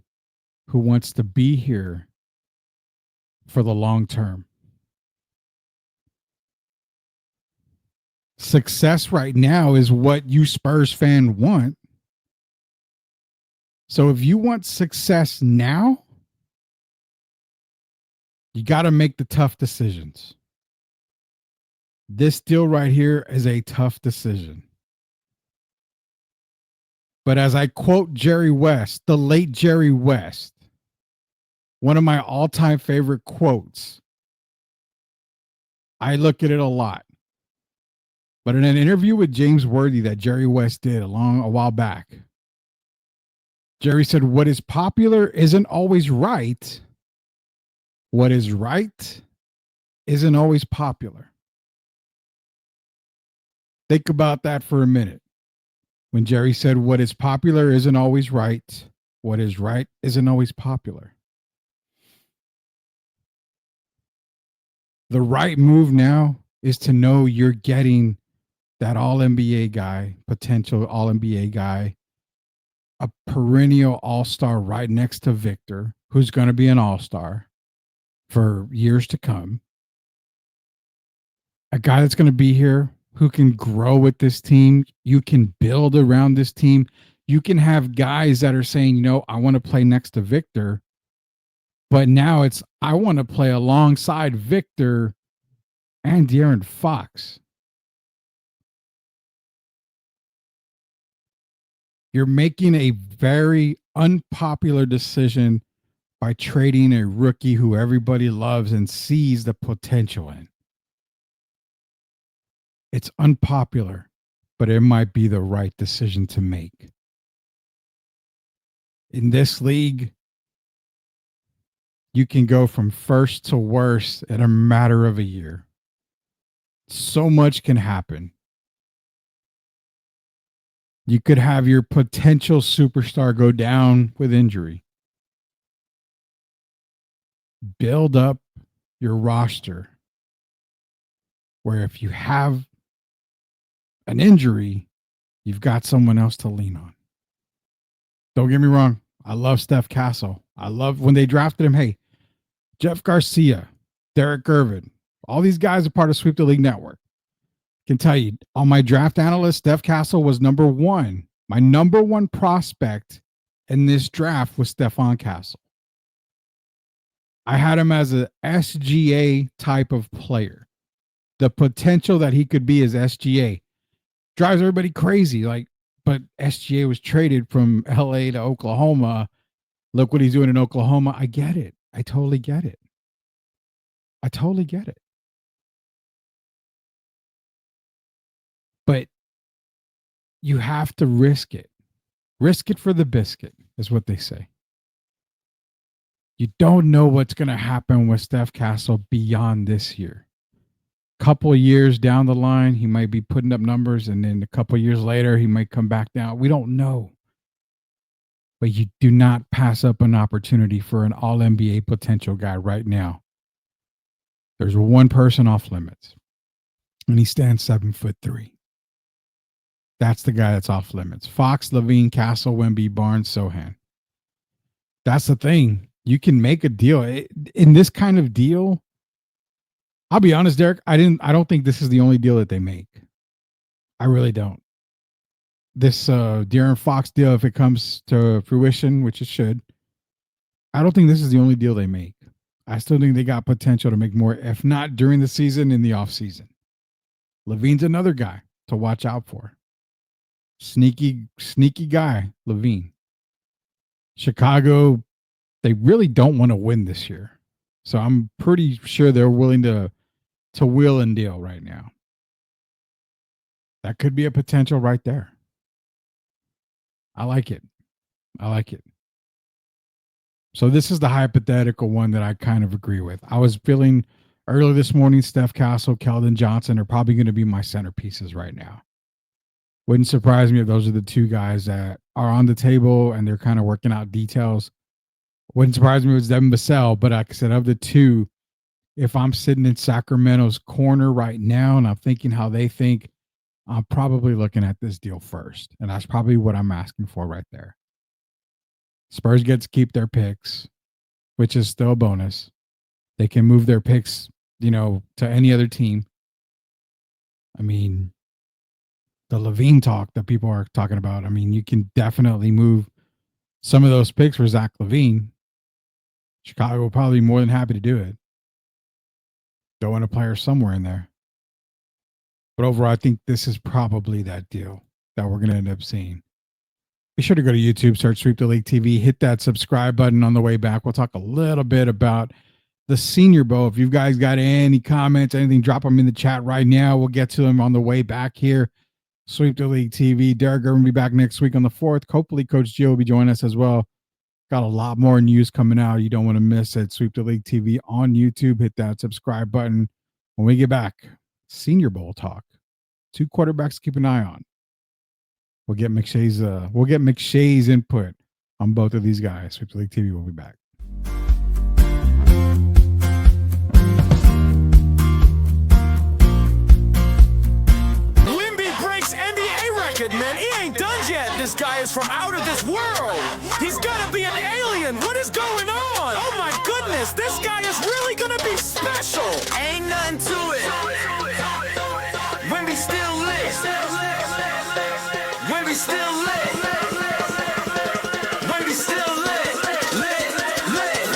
who wants to be here for the long term. Success right now is what you Spurs fan want. So if you want success now, you got to make the tough decisions. This deal right here is a tough decision. But as I quote Jerry West, the late Jerry West, one of my all-time favorite quotes, I look at it a lot. But in an interview with James Worthy that Jerry West did a while back, Jerry said, what is popular isn't always right. What is right isn't always popular. Think about that for a minute. When Jerry said, what is popular isn't always right. What is right isn't always popular. The right move now is to know you're getting that all-NBA guy, potential all-NBA guy, a perennial all-star right next to Victor, who's going to be an all-star for years to come. A guy that's going to be here who can grow with this team. You can build around this team. You can have guys that are saying, I want to play next to Victor. But now it's, I want to play alongside Victor and De'Aaron Fox. You're making a very unpopular decision by trading a rookie who everybody loves and sees the potential in. It's unpopular, but it might be the right decision to make. In this league, you can go from first to worst in a matter of a year. So much can happen. You could have your potential superstar go down with injury. Build up your roster where if you have an injury, you've got someone else to lean on. Don't get me wrong. I love Steph Castle. I love when they drafted him. Hey, Jeff Garcia, Derek Irvin, all these guys are part of Sweep the League Network. Can tell you, on my draft analyst, Steph Castle was number one. My number one prospect in this draft was Stephon Castle. I had him as a SGA type of player. The potential that he could be as SGA drives everybody crazy. But SGA was traded from LA to Oklahoma. Look what he's doing in Oklahoma. I get it. I totally get it. But you have to risk it. Risk it for the biscuit is what they say. You don't know what's going to happen with Steph Castle beyond this year. Couple of years down the line, he might be putting up numbers, and then a couple of years later, he might come back down. We don't know. But you do not pass up an opportunity for an all-NBA potential guy right now. There's one person off limits, and he stands 7'3". That's the guy that's off limits. Fox, Levine, Castle, Wemby, Barnes, Sohan. That's the thing. You can make a deal. In this kind of deal, I'll be honest, Derek, I don't think this is the only deal that they make. I really don't. This De'Aaron Fox deal, if it comes to fruition, which it should, I don't think this is the only deal they make. I still think they got potential to make more, if not during the season, in the offseason. Levine's another guy to watch out for. Sneaky guy, Levine. Chicago, they really don't want to win this year. So I'm pretty sure they're willing to wheel and deal right now. That could be a potential right there. I like it. So this is the hypothetical one that I kind of agree with. I was feeling earlier this morning, Steph Castle, Keldon Johnson are probably going to be my centerpieces right now. Wouldn't surprise me if those are the two guys that are on the table and they're kind of working out details. Wouldn't surprise me if it's Devin Vassell, but like I said, of the two, if I'm sitting in Sacramento's corner right now and I'm thinking how they think, I'm probably looking at this deal first. And that's probably what I'm asking for right there. Spurs get to keep their picks, which is still a bonus. They can move their picks, to any other team. I mean, the Levine talk that people are talking about, I mean, you can definitely move some of those picks for Zach LaVine. Chicago will probably be more than happy to do it. Don't want a player somewhere in there. But overall, I think this is probably that deal that we're going to end up seeing. Be sure to go to YouTube, search Sweep the League TV, hit that subscribe button on the way back. We'll talk a little bit about the Senior Bowl. If you guys got any comments, anything, drop them in the chat right now. We'll get to them on the way back here. Sweep the League TV. Derek Gervin will be back next week on the 4th. Hopefully, Coach Gio will be joining us as well. Got a lot more news coming out. You don't want to miss it. Sweep the League TV on YouTube. Hit that subscribe button. When we get back, Senior Bowl talk. 2 quarterbacks to keep an eye on. We'll get McShay's input on both of these guys. Sweep the League TV will be back. Man, he ain't done yet. This guy is from out of this world. He's gotta be an alien. What is going on? Oh my goodness, this guy is really gonna be special. Ain't nothing to it. Wemby still lit. Wemby still lit. Wemby still lit. Lit.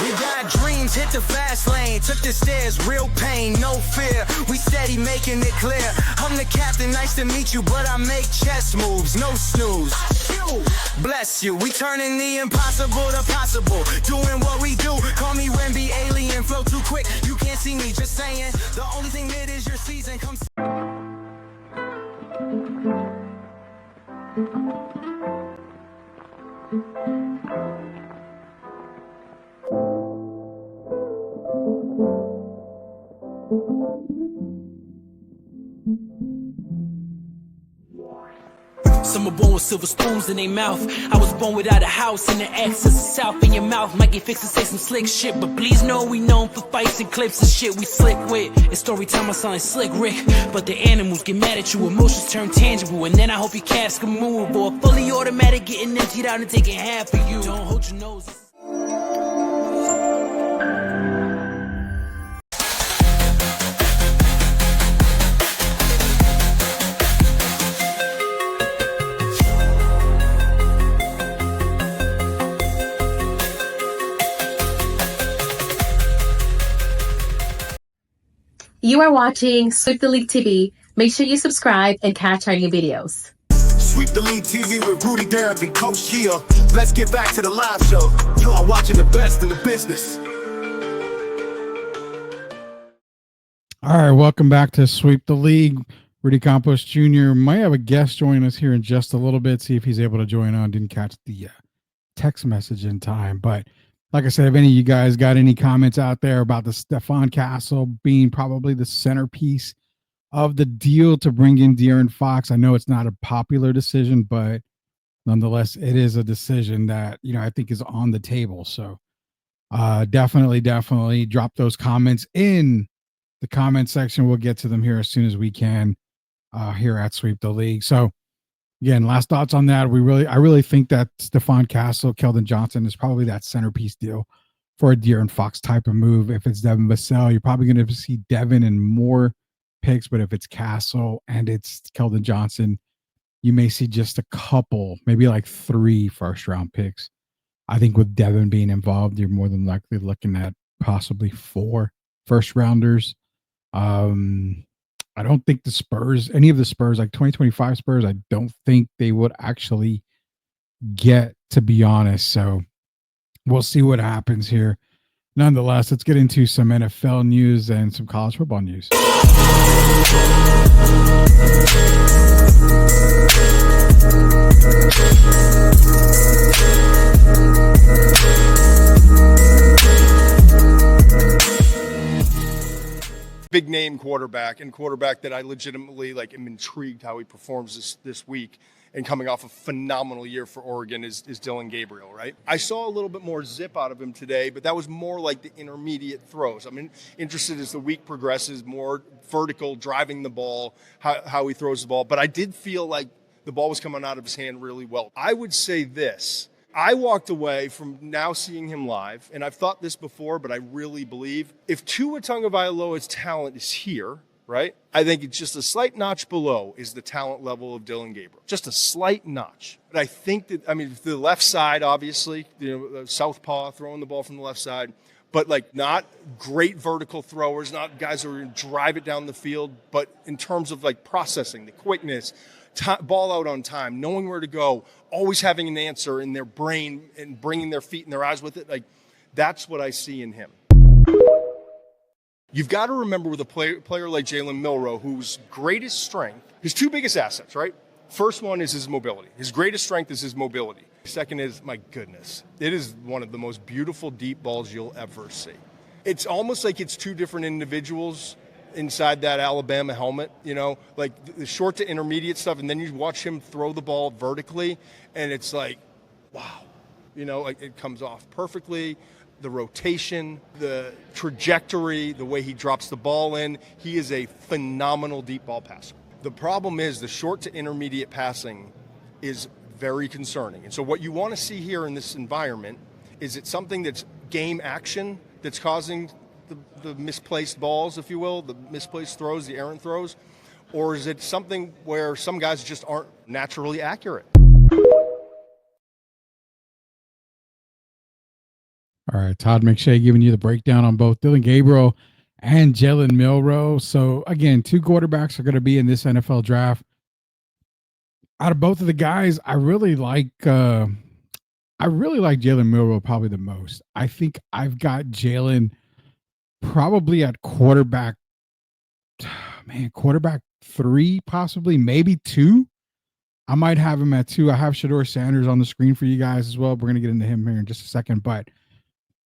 We got dreams, hit the fast lane. Took the stairs, real pain, no fear. We steady making it clear. I'm the captain, nice to meet you, but I make chess moves, no snooze. Bless you, we turning the impossible to possible. Doing what we do, call me Wemby alien. Flow too quick, you can't see me, just saying. The only thing that is your season comes. Some are born with silver spoons in their mouth. I was born without a house in the access of south in your mouth. Might get fixed and say some slick shit, but please know we known for fights and clips and shit we slick with. It's story time, I sound like Slick Rick, but the animals get mad at you, emotions turn tangible, and then I hope your cash can move, or fully automatic getting emptied out and taking half of you. Don't hold your nose. You are watching Sweep the League TV. Make sure you subscribe and catch our new videos. Sweep the League TV with Rudy Derrick and Coach Gio. Let's get back to the live show. You are watching the best in the business. All right, welcome back to Sweep the League. Rudy Campos Jr. might have a guest join us here in just a little bit. See if he's able to join on. Didn't catch the text message in time. But like I said, if any of you guys got any comments out there about the Stephon Castle being probably the centerpiece of the deal to bring in De'Aaron Fox, I know it's not a popular decision, but nonetheless, it is a decision that, I think is on the table. So definitely drop those comments in the comment section. We'll get to them here as soon as we can here at Sweep the League. So again, last thoughts on that. I really think that Stephon Castle, Keldon Johnson is probably that centerpiece deal for a De'Aaron Fox type of move. If it's Devin Vassell, you're probably going to see Devin and more picks, but if it's Castle and it's Keldon Johnson, you may see just a couple, maybe like 3 first-round picks. I think with Devin being involved, you're more than likely looking at possibly 4 first-rounders. I don't think any of the Spurs, like 2025 Spurs, I don't think they would actually get, to be honest. So we'll see what happens here. Nonetheless, let's get into some NFL news and some college football news. Big name quarterback that I legitimately am intrigued how he performs this week, and coming off a phenomenal year for Oregon is Dylan Gabriel, right? I saw a little bit more zip out of him today, but that was more like the intermediate throws. I'm interested as the week progresses, more vertical, driving the ball, how he throws the ball. But I did feel like the ball was coming out of his hand really well. I would say this. I walked away from now seeing him live, and I've thought this before, but I really believe if Tua Tagovailoa's talent is here, right, I think it's just a slight notch below is the talent level of Dylan Gabriel. Just a slight notch. But I think that, the left side, obviously, southpaw, throwing the ball from the left side, but not great vertical throwers, not guys who are going to drive it down the field, but in terms of processing, the quickness, ball out on time, knowing where to go, always having an answer in their brain and bringing their feet and their eyes with it. That's what I see in him. You've got to remember with a player like Jalen Milroe, whose greatest strength, his 2 biggest assets, right? First one is his mobility. His greatest strength is his mobility. Second is, my goodness, it is one of the most beautiful deep balls you'll ever see. It's almost like it's 2 different individuals inside that Alabama helmet, the short to intermediate stuff, and then you watch him throw the ball vertically, and it's wow, it comes off perfectly. The rotation, the trajectory, the way he drops the ball in, he is a phenomenal deep ball passer. The problem is the short to intermediate passing is very concerning. And so what you want to see here in this environment is it something that's game action that's causing the misplaced balls, if you will, the misplaced throws, the errant throws, or is it something where some guys just aren't naturally accurate? All right, Todd McShay giving you the breakdown on both Dylan Gabriel and Jalen Milroe. So again, 2 quarterbacks are going to be in this NFL draft. Out of both of the guys, I really like Jalen Milroe probably the most. I think I've got Jalen probably at quarterback 3, possibly, maybe 2. I might have him at 2. I have Shedeur Sanders on the screen for you guys as well. We're going to get into him here in just a second. But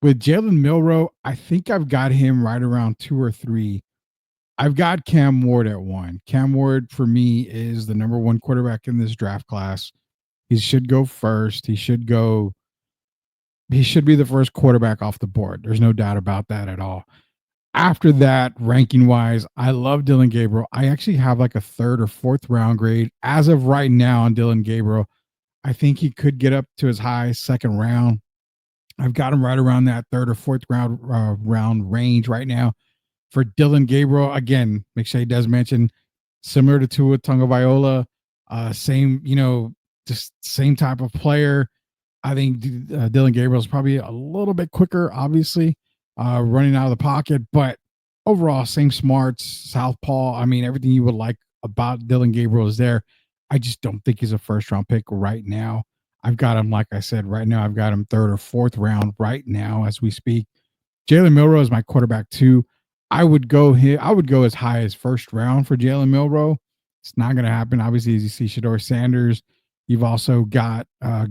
with Jalen Milroe, I think I've got him right around 2 or 3. I've got Cam Ward at 1. Cam Ward, for me, is the number 1 quarterback in this draft class. He should go first. He should be the first quarterback off the board. There's no doubt about that at all. After that, ranking-wise, I love Dylan Gabriel. I actually have a 3rd or 4th round grade as of right now on Dylan Gabriel. I think he could get up to as high as 2nd round. I've got him right around that 3rd or 4th round range right now. For Dylan Gabriel, again, McShay does mention similar to Tua Tagovailoa, same type of player. I think Dylan Gabriel is probably a little bit quicker, obviously, running out of the pocket, but overall, same smarts, southpaw. Everything you would like about Dylan Gabriel is there. I just don't think he's a 1st round pick right now. I've got him, like I said, right now, I've got him 3rd or 4th round right now as we speak. Jalen Milroe is my quarterback 2. I would go as high as 1st round for Jalen Milroe. It's not going to happen. Obviously, as you see, Shador Sanders, you've also got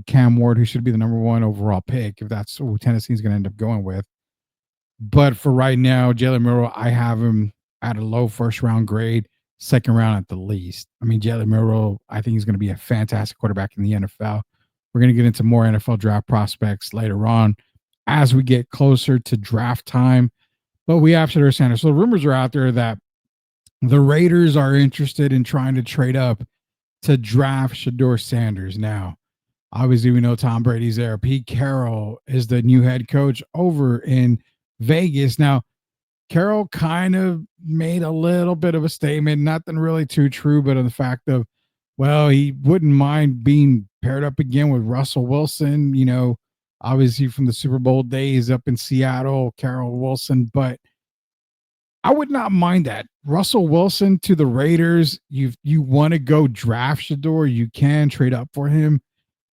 Cam Ward, who should be the number 1 overall pick, if that's who Tennessee's going to end up going with. But for right now, Jalen Milroe, I have him at a low first round grade, second round at the least. I mean, Jalen Milroe, I think he's going to be a fantastic quarterback in the NFL. We're going to get into more NFL draft prospects later on as we get closer to draft time. But we have Shador Sanders. So the rumors are out there that the Raiders are interested in trying to trade up to draft Shador Sanders. Now, obviously, we know Tom Brady's there. Pete Carroll is the new head coach over in Vegas. Now, Carroll kind of made a little bit of a statement, nothing really too true, but on the fact of, well, he wouldn't mind being paired up again with Russell Wilson, you know, obviously from the Super Bowl days up in Seattle, Carroll Wilson, but I would not mind that. Russell Wilson to the Raiders, you want to go draft Shador, you can trade up for him.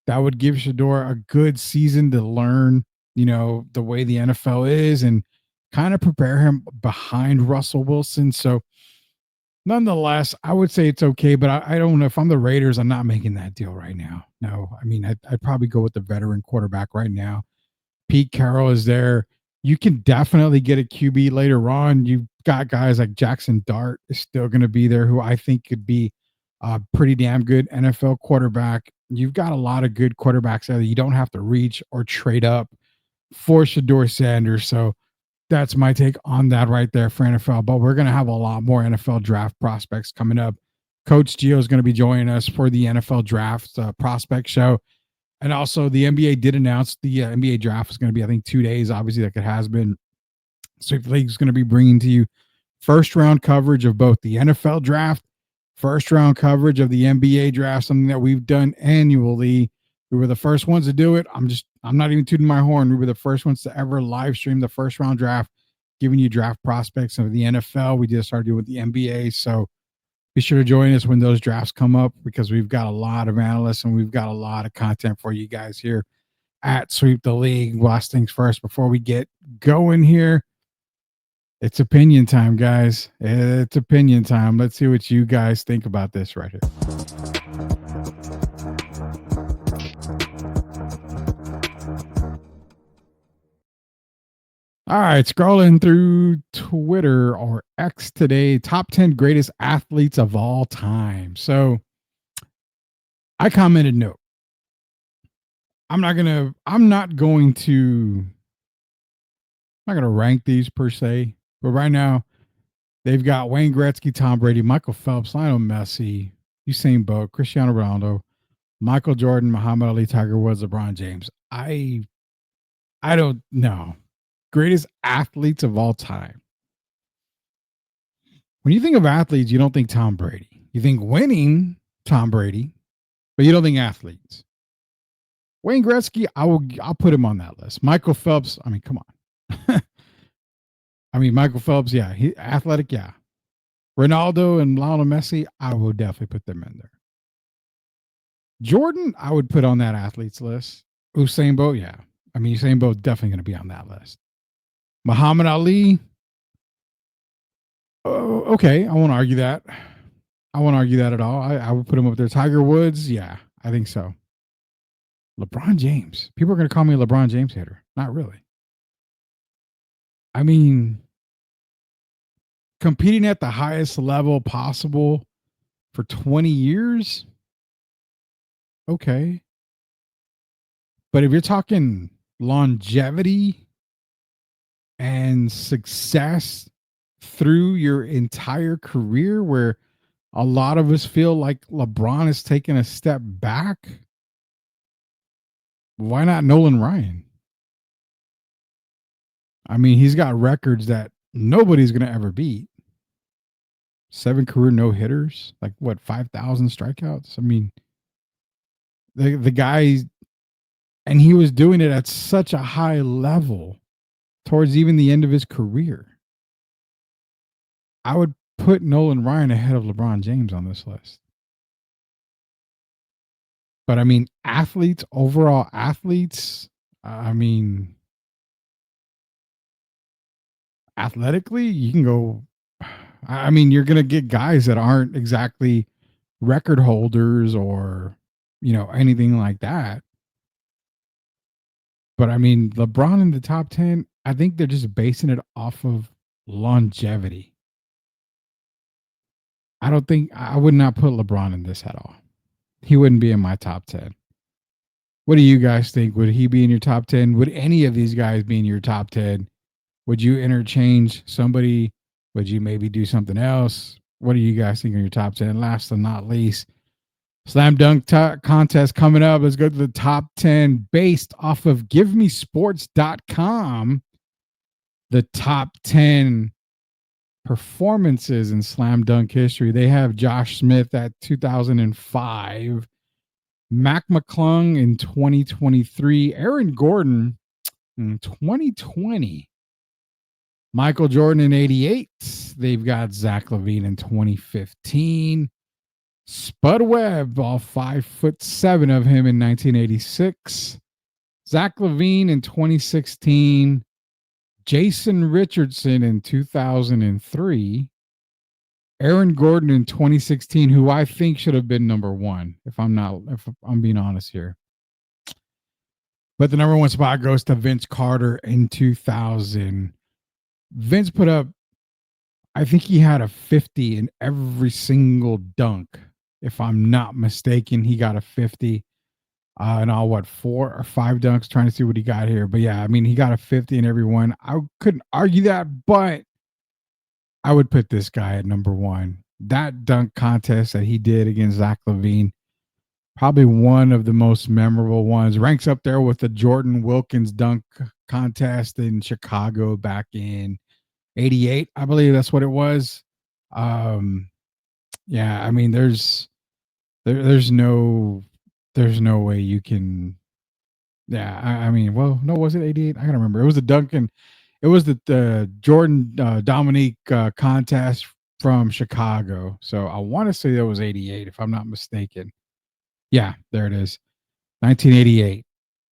That would give Shador a good season to learn, you know, the way the NFL is and kind of prepare him behind Russell Wilson. So nonetheless, I would say it's okay, but I don't know if I'm the Raiders, I'm not making that deal right now. No, I mean, I'd probably go with the veteran quarterback right now. Pete Carroll is there. You can definitely get a QB later on. You've got guys like Jackson Dart is still going to be there, who I think could be a pretty damn good NFL quarterback. You've got a lot of good quarterbacks there that you don't have to reach or trade up for Shador Sanders. So that's my take on that right there for NFL. But we're going to have a lot more NFL draft prospects coming up. Coach Gio is going to be joining us for the NFL draft prospect show. And also the NBA did announce the NBA draft is going to be, I think, 2 days, obviously, like it has been. Sweep League is going to be bringing to you first round coverage of both the NFL draft, first round coverage of the NBA draft, something that we've done annually. We were the first ones to do it. I'm not even tooting my horn. We were the first ones to ever live stream the first round draft, giving you draft prospects of the NFL. We just started doing with the NBA. So be sure to join us when those drafts come up, because we've got a lot of analysts and we've got a lot of content for you guys here at Sweep the League. Last things first, before we get going here, it's opinion time, guys. It's opinion time. Let's see what you guys think about this right here. All right, scrolling through Twitter or X today, top 10 greatest athletes of all time. So I commented no. I'm not going to rank these per se, but right now they've got Wayne Gretzky, Tom Brady, Michael Phelps, Lionel Messi, Usain Bolt, Cristiano Ronaldo, Michael Jordan, Muhammad Ali, Tiger Woods, LeBron James. I don't know. Greatest athletes of all time. When you think of athletes, you don't think Tom Brady. You think winning, Tom Brady, but you don't think athletes. Wayne Gretzky, I'll put him on that list. Michael Phelps, I mean, come on. I mean, Michael Phelps, yeah, he athletic, yeah. Ronaldo and Lionel Messi, I would definitely put them in there. Jordan, I would put on that athletes list. Usain Bolt, yeah. I mean, Usain Bolt definitely going to be on that list. Muhammad Ali, okay, I won't argue that. I won't argue that at all. I would put him up there. Tiger Woods, yeah, I think so. LeBron James. People are going to call me a LeBron James hater. Not really. I mean, competing at the highest level possible for 20 years, okay. But if you're talking longevity and success through your entire career, where a lot of us feel like LeBron has taken a step back, why not Nolan Ryan? I mean, he's got records that nobody's going to ever beat. 7 career no-hitters, like what, 5,000 strikeouts? I mean, the guy, and he was doing it at such a high level towards even the end of his career. I would put Nolan Ryan ahead of LeBron James on this list. But I mean, athletes, overall athletes, I mean, athletically, you can go, I mean, you're going to get guys that aren't exactly record holders or, anything like that. But I mean, LeBron in the top 10, I think they're just basing it off of longevity. I would not put LeBron in this at all. He wouldn't be in my top 10. What do you guys think? Would he be in your top 10? Would any of these guys be in your top 10? Would you interchange somebody? Would you maybe do something else? What do you guys think in your top 10? Last but not least, Slam Dunk contest coming up. Let's go to the top 10 based off of GiveMeSports.com. The top 10 performances in Slam Dunk history. They have Josh Smith at 2005, Mac McClung in 2023, Aaron Gordon in 2020, Michael Jordan in 88. They've got Zach LaVine in 2015. Spud Webb, all 5'7" of him in 1986. Zach LaVine in 2016. Jason Richardson in 2003. Aaron Gordon in 2016, who I think should have been number one, if I'm being honest here. But the number one spot goes to Vince Carter in 2000. Vince put up, I think he had a 50 in every single dunk. If I'm not mistaken, he got a 50 in all, 4 or 5 dunks, trying to see what he got here. But yeah, I mean, he got a 50 in every one. I couldn't argue that, but I would put this guy at number one. That dunk contest that he did against Zach LaVine, probably one of the most memorable ones. Ranks up there with the Jordan Wilkins dunk contest in Chicago back in 88. I believe that's what it was. Yeah, I mean, there's no way you can. Yeah, I mean, well, no, was it 88? I gotta remember. It was the Duncan. It was the Jordan Dominique contest from Chicago. So I want to say that was 88, if I'm not mistaken. Yeah, there it is. 1988.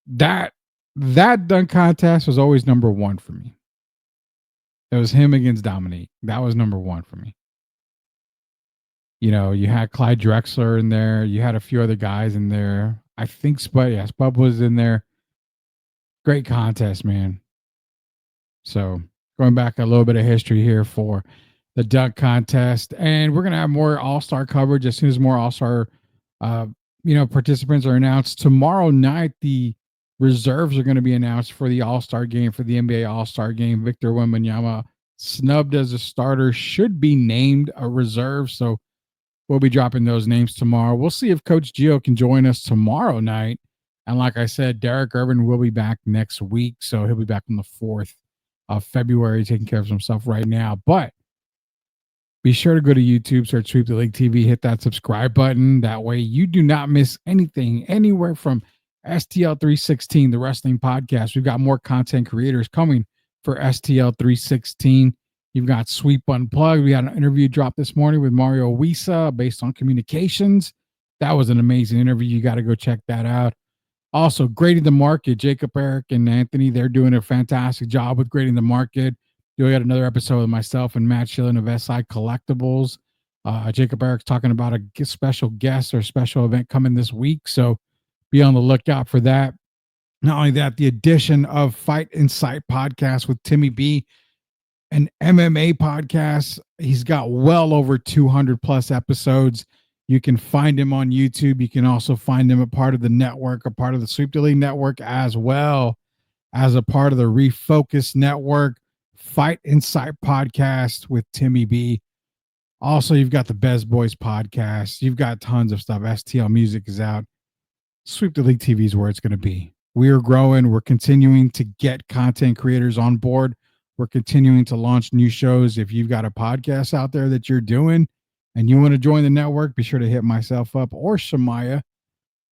That dunk contest was always number one for me. It was him against Dominique. That was number one for me. You had Clyde Drexler in there. You had a few other guys in there. I think Spud was in there. Great contest, man. So going back a little bit of history here for the dunk contest. And we're going to have more All-Star coverage as soon as more All-Star, participants are announced. Tomorrow night, the reserves are going to be announced for the All-Star game, for the NBA All-Star game. Victor Wembanyama, snubbed as a starter, should be named a reserve. So we'll be dropping those names tomorrow. We'll see if Coach Gio can join us tomorrow night. And like I said, Derek Irvin will be back next week. So he'll be back on the 4th of February, taking care of some stuff right now. But be sure to go to YouTube, search Sweep the League TV, hit that subscribe button. That way you do not miss anything anywhere from STL 316, the wrestling podcast. We've got more content creators coming for STL 316. You've got Sweep Unplugged. We had an interview drop this morning with Mario Wisa based on communications. That was an amazing interview. You got to go check that out. Also, Grading the Market, Jacob, Eric, and Anthony, they're doing a fantastic job with Grading the Market. We got another episode with myself and Matt Schillen of SI Collectibles. Jacob Eric's talking about a special guest or special event coming this week, so be on the lookout for that. Not only that, the addition of Fight Insight podcast with Timmy B, an MMA podcast. He's got well over 200 plus episodes. You can find him on YouTube. You can also find him a part of the network, a part of the Sweep the League network, as well as a part of the Refocus network. Fight Insight podcast with Timmy B. Also, you've got the Bez Boys podcast. You've got tons of stuff. STL Music is out. Sweep the League TV is where it's going to be. We are growing. We're continuing to get content creators on board. We're continuing to launch new shows. If you've got a podcast out there that you're doing and you want to join the network, be sure to hit myself up or Shamaya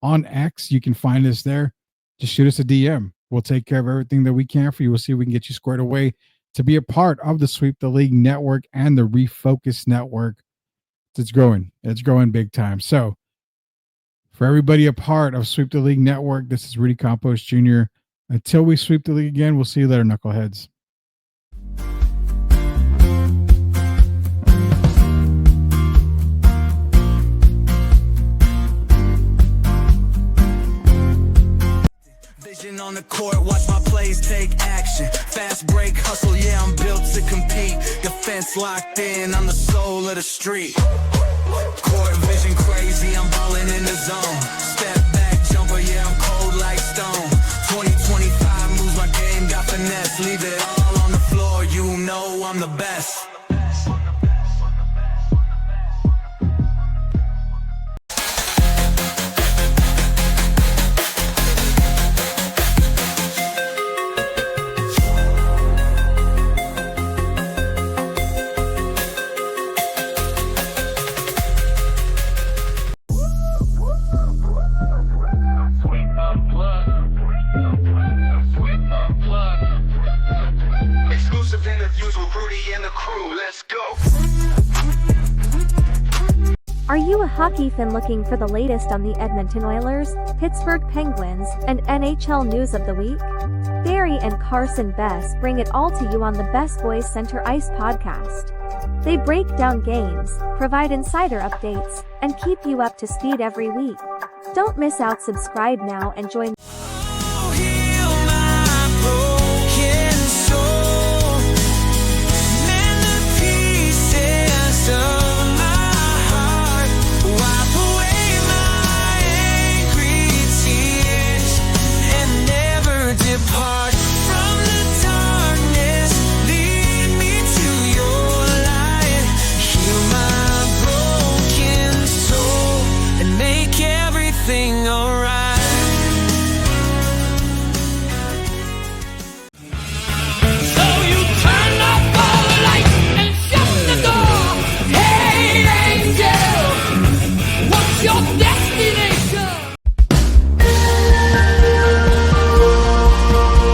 on X. You can find us there. Just shoot us a DM. We'll take care of everything that we can for you. We'll see if we can get you squared away to be a part of the Sweep the League network and the Refocus network. It's growing. It's growing big time. So for everybody a part of Sweep the League network, this is Rudy Campos Jr. Until we sweep the league again, we'll see you later, knuckleheads. on the court, watch my plays take action. Fast break, hustle, yeah, I'm built to compete. Defense locked in, I'm the soul of the street. Court vision crazy, I'm ballin' in the zone. Step back, jumper, yeah, I'm cold like stone. 2025 moves my game, got finesse. Leave it all on the floor, you know I'm the best. Are you a hockey fan looking for the latest on the Edmonton Oilers, Pittsburgh Penguins, and NHL news of the week? Barry and Carson Best bring it all to you on the Best Boys Center Ice podcast. They break down games, provide insider updates, and keep you up to speed every week. Don't miss out. Subscribe now and join